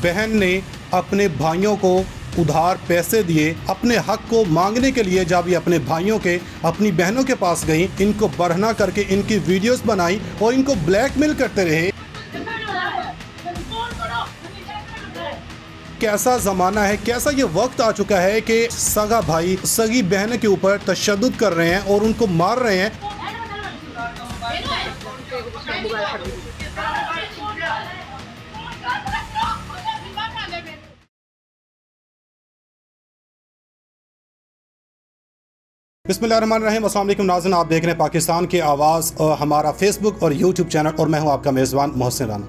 बहन ने अपने भाइयों को उधार पैसे दिए अपने हक को मांगने के लिए। जब ये अपने भाइयों के अपनी बहनों के पास गई, इनको बरहना करके इनकी वीडियोस बनाई और इनको ब्लैकमेल करते रहे। कैसा ज़माना है, कैसा ये वक्त आ चुका है कि सगा भाई सगी बहन के ऊपर तशद्दुद कर रहे हैं और उनको मार रहे हैं। बिस्मिल्लाहिर्रहमानिर्रहीम। अस्सलाम वालेकुम नाज़रीन, आप देख रहे हैं पाकिस्तान की आवाज़ और हमारा फेसबुक और यूट्यूब चैनल, और मैं हूं आपका मेज़बान मोहसिन राना।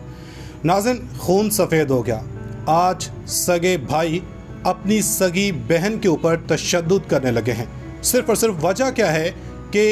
नाज़रीन, खून सफ़ेद हो गया। आज सगे भाई अपनी सगी बहन के ऊपर तशद्दुद करने लगे हैं। सिर्फ़ और सिर्फ वजह क्या है कि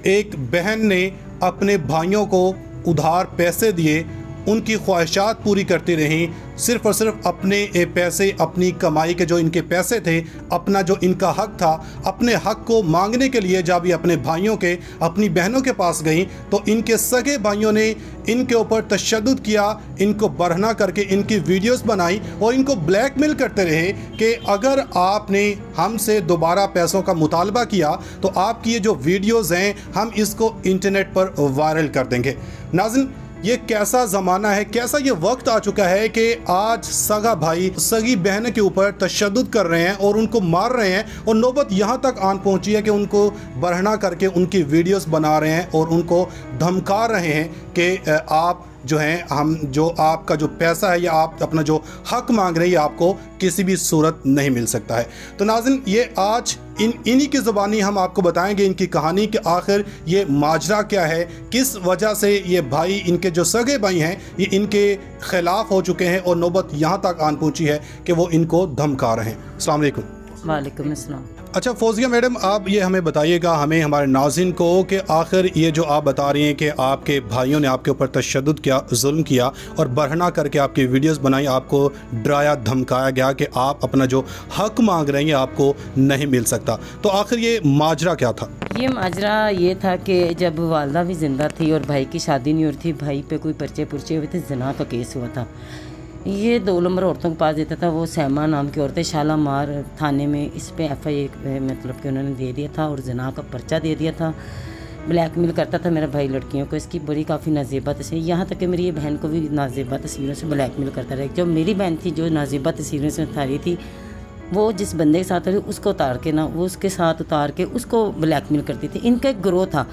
एक बहन ने अपने भाइयों को उधार पैसे दिए, उनकी ख्वाहिशात पूरी करती रहीं, सिर्फ़ और सिर्फ अपने पैसे, अपनी कमाई के जो इनके पैसे थे, अपना जो इनका हक था, अपने हक को मांगने के लिए जब ये अपने भाइयों के अपनी बहनों के पास गई तो इनके सगे भाइयों ने इनके ऊपर तशद्दुद किया, इनको बरहना करके इनकी वीडियोस बनाई और इनको ब्लैकमेल करते रहे कि अगर आपने हमसे दोबारा पैसों का मुतालबा किया तो आपकी ये जो वीडियोज़ हैं हम इसको इंटरनेट पर वायरल कर देंगे। नाज़रीन, ये कैसा ज़माना है, कैसा ये वक्त आ चुका है कि आज सगा भाई सगी बहन के ऊपर तशद्दुद कर रहे हैं और उनको मार रहे हैं, और नौबत यहाँ तक आन पहुँची है कि उनको बरहना करके उनकी वीडियोस बना रहे हैं और उनको धमका रहे हैं कि आप जो हैं, हम जो आपका जो पैसा है या आप अपना जो हक मांग रहे हैं आपको किसी भी सूरत नहीं मिल सकता है। तो नाज़रीन, ये आज इन्हीं की ज़बानी हम आपको बताएंगे इनकी कहानी कि आखिर ये माजरा क्या है, किस वजह से ये भाई, इनके जो सगे भाई हैं, ये इनके ख़िलाफ़ हो चुके हैं और नौबत यहाँ तक आन पहुँची है कि वो इनको धमका रहे हैं। अस्सलाम वालेकुम। वालेकुम अस्सलाम। अच्छा फौजिया मैडम, आप ये हमें बताइएगा, हमें हमारे नाज़रीन को, कि आखिर ये जो आप बता रही हैं कि आपके भाइयों ने आपके ऊपर तशद्दुद किया, जुल्म किया और बरहना करके आपकी वीडियोस बनाई, आपको डराया धमकाया गया कि आप अपना जो हक मांग रहे हैं आपको नहीं मिल सकता, तो आखिर ये माजरा क्या था? ये माजरा ये था कि जब वालदा भी ज़िंदा थी और भाई की शादी नहीं हो रही थी, भाई पे कोई पर्चे पुर्चे हुए थे, जना का केस हुआ था। ये 2 नंबर औरतों के पास देता था, वो सैमा नाम की औरतें शालामार थाने में इस पे FI मतलब कि उन्होंने दे दिया था और जना का पर्चा दे दिया था। ब्लैकमेल करता था मेरा भाई लड़कियों को, इसकी बड़ी काफ़ी नाज़ेबा तस्वीर, यहाँ तक कि मेरी ये बहन को भी नाज़ेबा तस्वीरों से ब्लैकमेल करता रहा। जो मेरी बहन थी जो नाज़ेबा तस्वीरों से उतारी थी, वो जिस बंदे के साथ रही उसको उतार के ना, वो उसके साथ उतार के उसको ब्लैकमेल करती थी। इनका एक ग्रोथ था,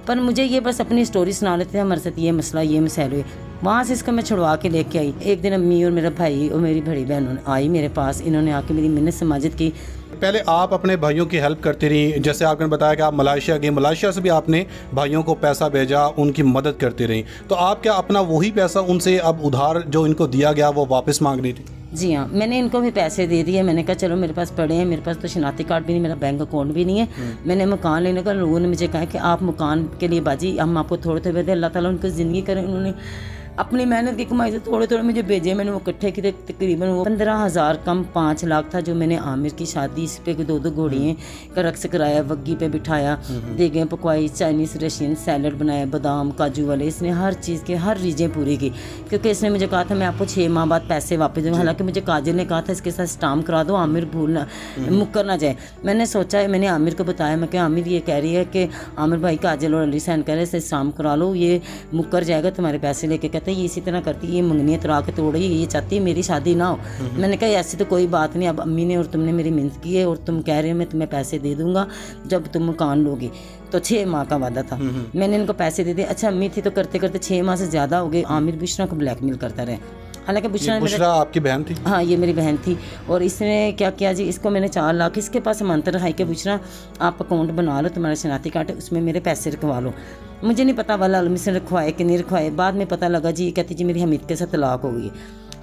पर मुझे ये बस अपनी स्टोरी सुना लेते थे, हमारे साथ ये मसला, ये मसैल हुए। वहाँ से इसको मैं छुड़वा के लेके आई। एक दिन अम्मी और मेरा भाई और मेरी बड़ी बहन आई मेरे पास, इन्होंने आके मेरी मिन्नत समाजत की। पहले आप अपने भाइयों की हेल्प करती रही, जैसे आपने बताया कि आप मलेशिया गई, मलेशिया से भी आपने भाइयों को पैसा भेजा, उनकी मदद करती रही, तो आप क्या अपना वही पैसा उनसे अब उधार जो इनको दिया गया वो वापस मांग रही थी? जी हाँ, मैंने इनको भी पैसे दे दिए। मैंने कहा चलो मेरे पास पड़े हैं, मेरे पास तो शनाख्ती कार्ड भी नहीं, मेरा बैंक अकाउंट भी नहीं है। मैंने मकान लेने का, लोगों ने मुझे कहा कि आप मकान के लिए बाजी हम आपको थोड़े थोड़े दे, अल्लाह ताला उनको ज़िंदगी करें। उन्होंने अपनी मेहनत की कमाई से थोड़े थोड़े मुझे भेजे। मैंने वो इकट्ठे किए, तकरीबन वो 15,000 कम 5 लाख था, जो मैंने आमिर की शादी, इस पे 2 घोड़ियाँ का रक्स कराया, वग्गी पे बिठाया, देगें पकवाई, चाइनीज़ रशियन सैलड बनाया, बादाम काजू वाले, इसने हर चीज़ के हर रीजें पूरी की। क्योंकि इसने मुझे कहा था मैं आपको 6 माह बाद पैसे वापस दूँगा। हालांकि मुझे काजल ने कहा था इसके साथ स्टाम्प करा दो, आमिर भूलना मुक्कर ना जाए। मैंने सोचा, मैंने आमिर को बताया, मैं क्या आमिर ये कह रही है कि आमिर भाई काजल और अली सैन कह रहे हैं स्टाम्प करा लो, ये मुक्कर जाएगा तुम्हारे पैसे लेके। कहते हैं ये इसी तरह करती, ये मंगनियाँ तुरा के तोड़, ये चाहती है मेरी शादी ना हो। मैंने कहा ऐसी तो कोई बात नहीं, अब अम्मी ने और तुमने मेरी मिन्नत की है और तुम कह रहे हो मैं तुम्हें पैसे दे दूंगा जब तुम मकान लोगे। तो 6 माह का वादा था, मैंने इनको पैसे दे दिए। अच्छा अम्मी थी तो करते करते 6 माह से ज़्यादा हो गए। आमिर बुशरा को ब्लैकमेल करता रहे। हालांकि बुशरा आपकी बहन थी? हाँ, ये मेरी बहन थी। और इसने क्या किया जी, इसको मैंने 4 लाख इसके पास मंत्र रखाई के बुशरा आप अकाउंट बना लो, तुम्हारा शनाख्ती कार्ड है, उसमें मेरे पैसे रखवा लो। मुझे नहीं पता वाला अलमी से रखवाए कि नहीं रखवाए। बाद में पता लगा जी, कहती जी मेरी हमीद के साथ तलाक हो गई।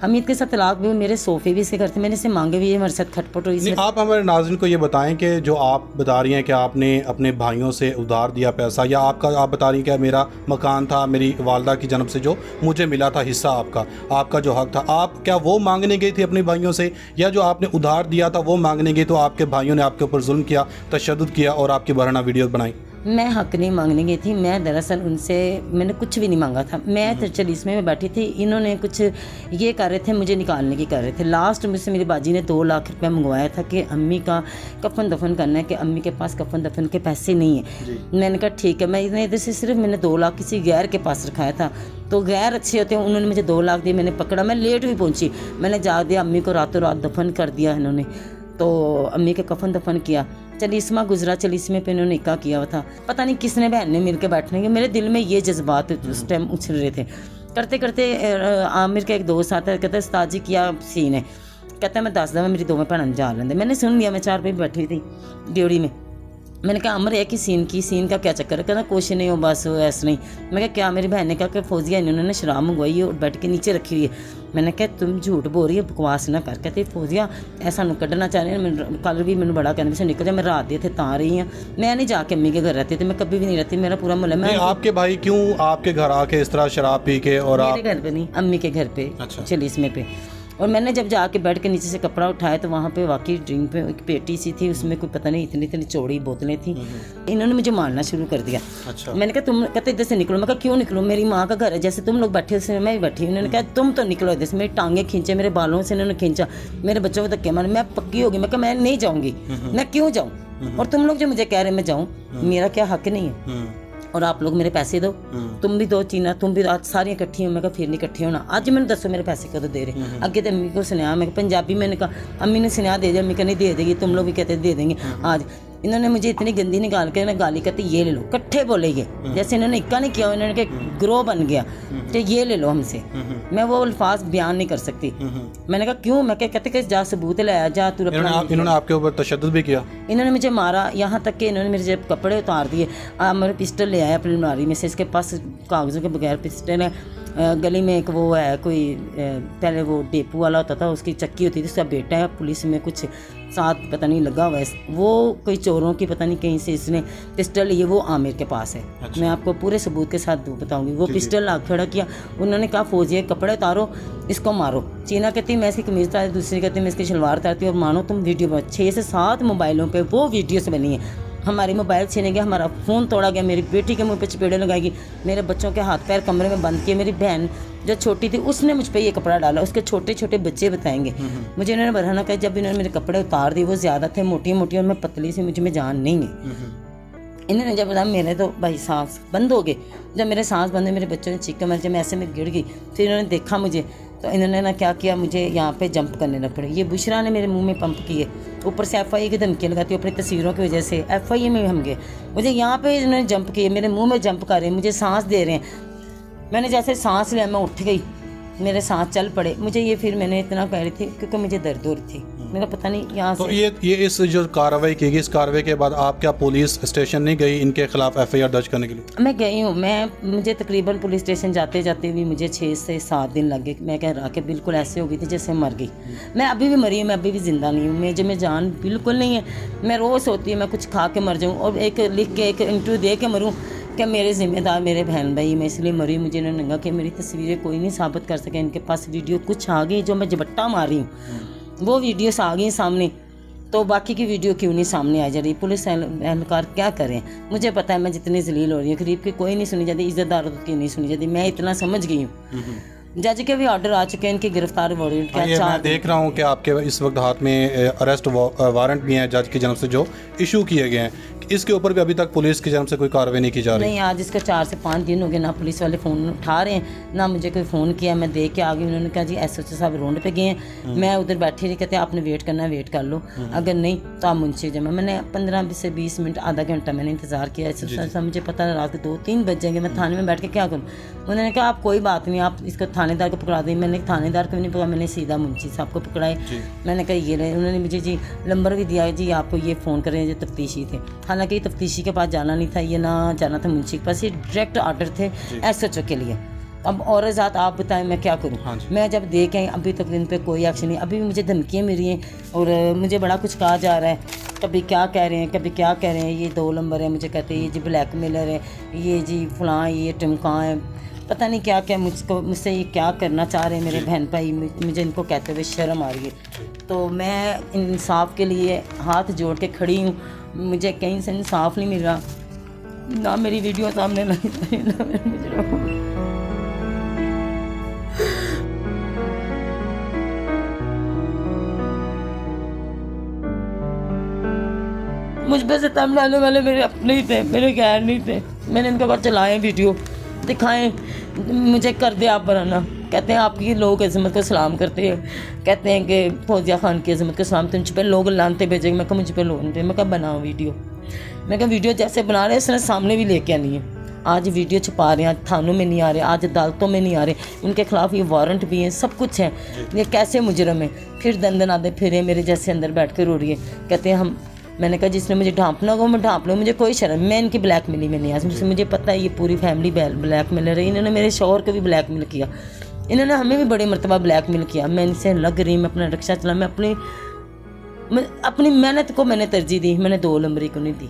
हमीद के साथ तलाक भी, मेरे सोफ़े भी इसके घर थे, मैंने इसे मांगे भी, हमारे साथ खटपट हुई। आप हमारे नाज़रीन को ये बताएं कि जो आप बता रही हैं कि आपने अपने भाइयों से उधार दिया पैसा, या आपका आप बता रही हैं कि मेरा मकान था, मेरी वालदा की जन्म से जो मुझे मिला था हिस्सा, आपका जो हक था, आप क्या वो मांगने गई थी अपने भाइयों से, या जो आपने उधार दिया था वो मांगने गई तो आपके भाइयों ने आपके ऊपर जुल्म किया, तशद्दुद किया और आपकी बरहना वीडियो बनाई? मैं हक नहीं मांगने गई थी। मैं दरअसल उनसे मैंने कुछ भी नहीं मांगा था। मैं तो चल इसमें बैठी थी, इन्होंने कुछ ये कर रहे थे, मुझे निकालने की कर रहे थे। लास्ट मुझसे मेरी बाजी ने 2 लाख रुपया मंगवाया था कि अम्मी का कफन दफन करना है, कि अम्मी के पास कफन दफन के पैसे नहीं है। मैंने कहा ठीक है। मैं इधर से सिर्फ मैंने 2 लाख किसी गैर के पास रखाया था, तो गैर अच्छे होते हैं, उन्होंने मुझे 2 लाख दिए। मैंने पकड़ा, मैं लेट भी पहुँची, मैंने जा दिया, अम्मी को रातों रात दफन कर दिया इन्होंने। तो अम्मी के कफन दफन किया, चलीसमा गुजरा, चलीसमे पे इन्होंने निकाह किया हुआ था। पता नहीं किसने बहन ने मिल के बैठने के, मेरे दिल में ये जज्बात उस टाइम उछल रहे थे। करते करते आमिर का एक दोस्त आता है, कहता है उस्ताद जी क्या सीन है, कहता है मैं दस दवा मेरी 2 भैन जा लेंदे। मैंने सुन लिया, मैं 4 पे बैठी थी ड्योड़ी में। मैंने कहा अमर है कि सीन का क्या चक्कर है, कहना कुछ नहीं हो बस ऐसा नहीं। मैं कहा क्या, मेरी बहन ने कहा कि फौजिया इन्होंने शराब मंगवाई है और बेड के नीचे रखी हुई है। मैंने कहा तुम झूठ बोल रही है, बकवास ना कर। कहते फौजिया ऐसा नू कढ़ना चाह रहे हैं। कल भी मैंने बड़ा कहने से निकल जा, मैं रात दिए थे ता रही हूँ, मैं नहीं जाके अम्मी के घर रहती थी, मैं कभी भी नहीं रहती, मेरा पूरा मोहल्ला। मैं आपके भाई क्यों आपके घर आके इस तरह शराब पी के? और मेरे घर पे नहीं, अम्मी के घर पे, चलीसमे पे। और मैंने जब जाके बेड के नीचे से कपड़ा उठाया तो वहाँ पे वाकई ड्रिंक पे एक पेटी सी थी, उसमें कोई पता नहीं इतनी इतनी चौड़ी बोतलें थी। इन्होंने मुझे मारना शुरू कर दिया। अच्छा। मैंने कहा तुम, कहते इधर से निकलो। मैं कहा क्यों निकलो, मेरी माँ का घर है, जैसे तुम लोग बैठे हो मैं भी बैठी। उन्होंने कहा तुम तो निकलो इधर से। मेरी टांगे खींचे, मेरे बालों से इन्होंने खींचा, मेरे बच्चों को धक्के मारे। मैं पक्की होगी, मैं कहा मैं नहीं जाऊँगी, मैं क्यों जाऊँ, और तुम लोग जो मुझे कह रहे मैं जाऊँ, मेरा क्या हक नहीं है, और आप लोग मेरे पैसे दो, तुम भी दो चीना, तुम भी आज सारी इकट्ठी हो। मैं कहा फिर नहीं इकट्ठी होना, आज मैंने दसो मेरे पैसे कदों दे रहे। अगे तो अम्मी को सुनाया, मैं पंजाबी, मैंने कहा अम्मी ने सुनाया दे दे, अम्मी कहनी दे देगी, तुम लोग भी कहते दे देंगे। आज इन्होंने मुझे इतनी गंदी निकाल के गाली कहती ये ले लो, इकट्ठे बोले ये, जैसे इन्होंने इक्का नहीं किया, इन्होंने ग्रोह बन गया कि ये ले लो हमसे। मैं वो अल्फाज बयान नहीं कर सकती। मैंने कहा क्यों, मैं क्या कहते कि जा सबूत लाया, जा तू। इन्होंने आपके ऊपर तशद्दुद भी किया? इन्होंने मुझे मारा, यहाँ तक कि इन्होंने मेरे जब कपड़े उतार दिए। मेरे पिस्टल ले आया अपनी अलमारी में से, इसके पास कागज़ों के बगैर पिस्टल है। गली में एक वो है कोई, पहले वो डेपू वाला होता था, उसकी चक्की होती थी, उसका बेटा है पुलिस में कुछ साथ पता नहीं लगा हुआ है, वो कोई चोरों की पता नहीं कहीं से इसने पिस्टल लिए, वो आमिर के पास है। अच्छा। मैं आपको पूरे सबूत के साथ बताऊंगी। वो पिस्टल ला खड़ा किया, उन्होंने कहा फौजी कपड़े उतारो, इसको मारो। चीना कहती मैं इसकी कमीज उतारती, दूसरी कहती मैं इसकी शलवार उतारती, और मानो तुम वीडियो 6 से 7 मोबाइलों पर वो वीडियोस बनी है। हमारी मोबाइल छीने गया, हमारा फ़ोन तोड़ा गया, मेरी बेटी के मुंह पे चपेड़े लगाएगी, मेरे बच्चों के हाथ पैर कमरे में बंद किए। मेरी बहन जो छोटी थी उसने मुझ पे ये कपड़ा डाला, उसके छोटे छोटे बच्चे बताएंगे। मुझे इन्होंने बरहाना कहा, जब इन्होंने मेरे कपड़े उतार दिए, वो ज़्यादा थे, मोटी मोटी, और मैं पतली सी, मुझ में जान नहीं है। इन्होंने जब बताया, मेरे तो भाई सांस बंद हो गए। जब मेरे सांस बंद हुए, मेरे बच्चों ने चीख कर मारी, जब मैं ऐसे में गिर गई, फिर इन्होंने देखा मुझे, तो इन्होंने ना क्या किया, मुझे यहाँ पे जंप करने लग पड़े। ये बुशरा ने मेरे मुंह में पंप किए, ऊपर से FIA की धमकी लगाती है, अपनी तस्वीरों की वजह से FIA में हम गए। मुझे यहाँ पे इन्होंने जंप किए, मेरे मुंह में जंप कर रहे हैं, मुझे सांस दे रहे हैं। मैंने जैसे सांस लिया, मैं उठ गई, मेरे सांस चल पड़े। मुझे ये फिर मैंने इतना कह रही थी क्योंकि मुझे दर्द हो रही थी, मेरा पता नहीं यहाँ तो से। ये इस जो कार्रवाई की गई, इस कार्रवाई के बाद आप क्या पुलिस स्टेशन नहीं गई इनके खिलाफ FIR दर्ज करने के लिए? मैं गई हूँ, मुझे तकरीबन पुलिस स्टेशन जाते जाते भी मुझे 6 से 7 दिन लग गए। मैं कह रहा कि बिल्कुल ऐसे हो गई थी जैसे मर गई। मैं अभी भी मरी हूँ, मैं अभी भी ज़िंदा नहीं हूँ, मुझे में जान बिल्कुल नहीं है। मैं रोज़ सोती हूँ मैं कुछ खा के मर जाऊँ, और एक लिख के एक इंटरव्यू दे के मरूँ कि मेरे ज़िम्मेदार मेरे बहन भाई, मैं इसलिए मरी। मुझे इन्होंने नंगा कि मेरी तस्वीरें कोई नहीं साबित कर सके। इनके पास वीडियो कुछ आ गई जो मैं झपट्टा मारी हूँ, वो वीडियोस आ गई सामने, तो बाकी की वीडियो क्यों नहीं सामने आ जा रही? पुलिस एहलकार क्या करें? मुझे पता है मैं जितनी जलील हो रही हूँ, गरीब की कोई नहीं सुनी जाती, इज्जतदारों की नहीं सुनी जाती, मैं इतना समझ गई हूँ। जज के भी ऑर्डर आ चुके हैं, इनकी गिरफ्तारी वारंट क्या मैं देख रहा हूँ कि आपके इस वक्त हाथ में अरेस्ट वारंट भी हैं जज की जानब से जो इशू किए गए हैं, इसके ऊपर भी अभी तक पुलिस की जानब से कोई कार्रवाई नहीं की जा रही? नहीं, आज इसका 4 से 5 दिन हो गए, ना पुलिस वाले फ़ोन उठा रहे हैं, ना मुझे कोई फ़ोन किया। मैं देख के आ गई, उन्होंने कहा जी SHO साहब रोड पे गए हैं। मैं उधर बैठी रही, कहते आपने वेट करना है, वेट कर लो, अगर नहीं तो आप मुंशी जमा। मैंने 15 से 20 मिनट, आधा घंटा मैंने इंतज़ार किया। SHO साहब मुझे पता रात के 2-3 बज जाएंगे, मैं थाने में बैठ के क्या करूँ? उन्होंने कहा आप कोई बात नहीं, आप इसको थानेदार को पकड़ा दें। मैंने थानेदार को नहीं पकड़ा, मैंने सीधा मुंशी साहब को पकड़ाए। मैंने कहा ये रहे, उन्होंने मुझे जी नंबर भी दिया जी आपको ये फ़ोन करें, जो तफ्तीशी थे। हालांकि तफ्तीशी के पास जाना नहीं था, ये ना जाना था मुंशी के पास, ये डायरेक्ट ऑर्डर थे SHO के लिए। अब और ज़ात आप बताएं मैं क्या करूं? मैं जब देख आई अभी तक इन पे कोई एक्शन नहीं, अभी भी मुझे धमकियाँ मिली हैं और मुझे बड़ा कुछ कहा जा रहा है। कभी क्या कह रहे हैं, कभी क्या कह रहे हैं, ये 2 नंबर है, मुझे कहते हैं ये जी ब्लैकमेलर है, ये जी फलां, ये टिमका है, पता नहीं क्या क्या मुझसे ये क्या करना चाह रहे हैं मेरे बहन भाई। मुझे इनको कहते हुए शर्म आ रही है। तो मैं इंसाफ के लिए हाथ जोड़ के खड़ी हूँ, मुझे कहीं से इंसाफ नहीं मिल रहा। ना मेरी वीडियो सामने लाई जाए, ना मेरे मुजरिम। मुझ पे सितम डालने वाले मेरे अपने ही थे, मेरे गैर नहीं थे। मैंने इनके पास चलाए वीडियो, दिखाएं, मुझे कर दे आप बनाना। कहते हैं आपकी लोग अजमत को सलाम करते हैं, कहते हैं कि फौजिया खान की अजमत को सलाम, तुझ पे लोग लानते भेजेंगे। मैं कहा मुझ पे लोग, मैं कहा बनाओ वीडियो। मैं कहा वीडियो जैसे बना रहे हैं इसने सामने भी लेके आनी है। आज वीडियो छुपा रहे हैं, आज थानों में नहीं आ रहे, आज अदालतों में नहीं आ रहे, उनके खिलाफ ये वारंट भी हैं, सब कुछ है। ये कैसे मुजरम है? फिर दंदन आधे फिरे मेरे जैसे अंदर बैठ कर रो रही है। कहते हैं हम, मैंने कहा जिसने मुझे ढांपना होगा मैं ढांप लूँ, मुझे कोई शर्म, मैं इनकी ब्लैकमेलिंग में नहीं आ सकती। मुझे पता है ये पूरी फैमिली ब्लैकमेलर रही। इन्होंने मेरे शौहर को भी ब्लैकमेल किया, इन्होंने हमें भी बड़े मरतबा ब्लैकमेल किया। मैं इनसे लग रही, मैं अपना रिक्शा चला, मैं अपनी मेहनत को मैंने तरजीह दी, मैंने 2 नंबरी को नहीं दी।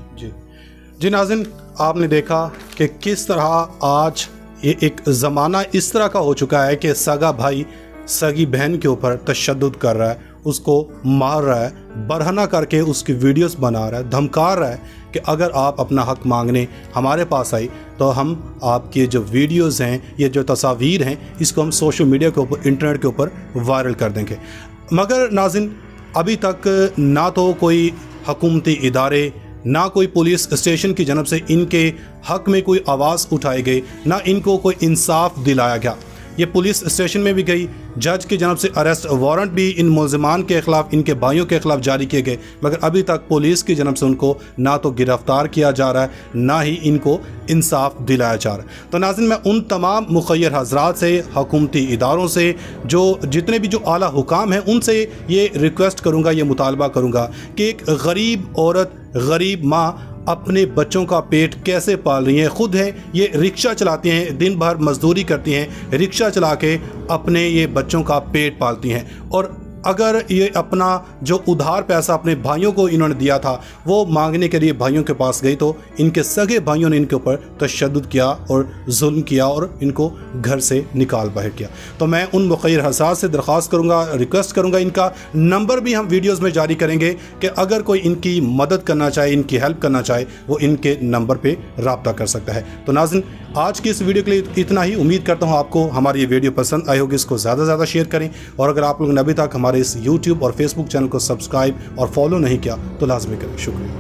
जी नाज़रीन, आपने देखा कि किस तरह आज ये एक ज़माना इस तरह का हो चुका है कि सगा भाई सगी बहन के ऊपर तशद्दुद कर रहा है, उसको मार रहा है, बरहना करके उसकी वीडियोस बना रहा है, धमका रहा है कि अगर आप अपना हक मांगने हमारे पास आई तो हम आपके जो वीडियोस हैं, ये जो तस्वीर हैं, इसको हम सोशल मीडिया के ऊपर, इंटरनेट के ऊपर वायरल कर देंगे। मगर नाज़रीन, अभी तक ना तो कोई हुकूमती इदारे, ना कोई पुलिस स्टेशन की जानब से इनके हक में कोई आवाज़ उठाई गई, ना इनको कोई इंसाफ दिलाया गया। ये पुलिस स्टेशन में भी गई, जज की जानब से अरेस्ट वारंट भी इन मुलज़मान के ख़िलाफ़, इनके भाइयों के ख़िलाफ़ जारी किए गए, मगर अभी तक पुलिस की जानब से उनको ना तो गिरफ़्तार किया जा रहा है, ना ही इनको इंसाफ दिलाया जा रहा है। तो नाज़रीन, मैं उन तमाम मुख़य्यर हज़रात से, हुकूमती इदारों से, जो जितने भी जो आला हुकाम हैं, उनसे ये रिक्वेस्ट करूँगा, ये मुतालबा करूँगा कि एक गरीब औरत, गरीब माँ अपने बच्चों का पेट कैसे पाल रही हैं। खुद हैं ये रिक्शा चलाती हैं, दिन भर मजदूरी करती हैं, रिक्शा चला के अपने ये बच्चों का पेट पालती हैं। और अगर ये अपना जो उधार पैसा अपने भाइयों को इन्होंने दिया था वो मांगने के लिए भाइयों के पास गई तो इनके सगे भाइयों ने इनके ऊपर तशद्दुद किया और जुल्म किया और इनको घर से निकाल बाहर किया। तो मैं उन मुख़य्यर हज़रात से दरख्वास्त करूँगा, रिक्वेस्ट करूँगा, इनका नंबर भी हम वीडियोज़ में जारी करेंगे कि अगर कोई इनकी मदद करना चाहे, इनकी हेल्प करना चाहे, वो इनके नंबर पर रब्ता कर सकता है। तो नाज़रीन, आज की इस वीडियो के लिए इतना ही। उम्मीद करता हूँ आपको हमारी ये वीडियो पसंद आई होगी। इसको ज़्यादा से ज़्यादा शेयर करें और अगर आप लोगों ने अभी तक हमारे इस YouTube और Facebook चैनल को सब्सक्राइब और फॉलो नहीं किया तो लाजमी करें। शुक्रिया।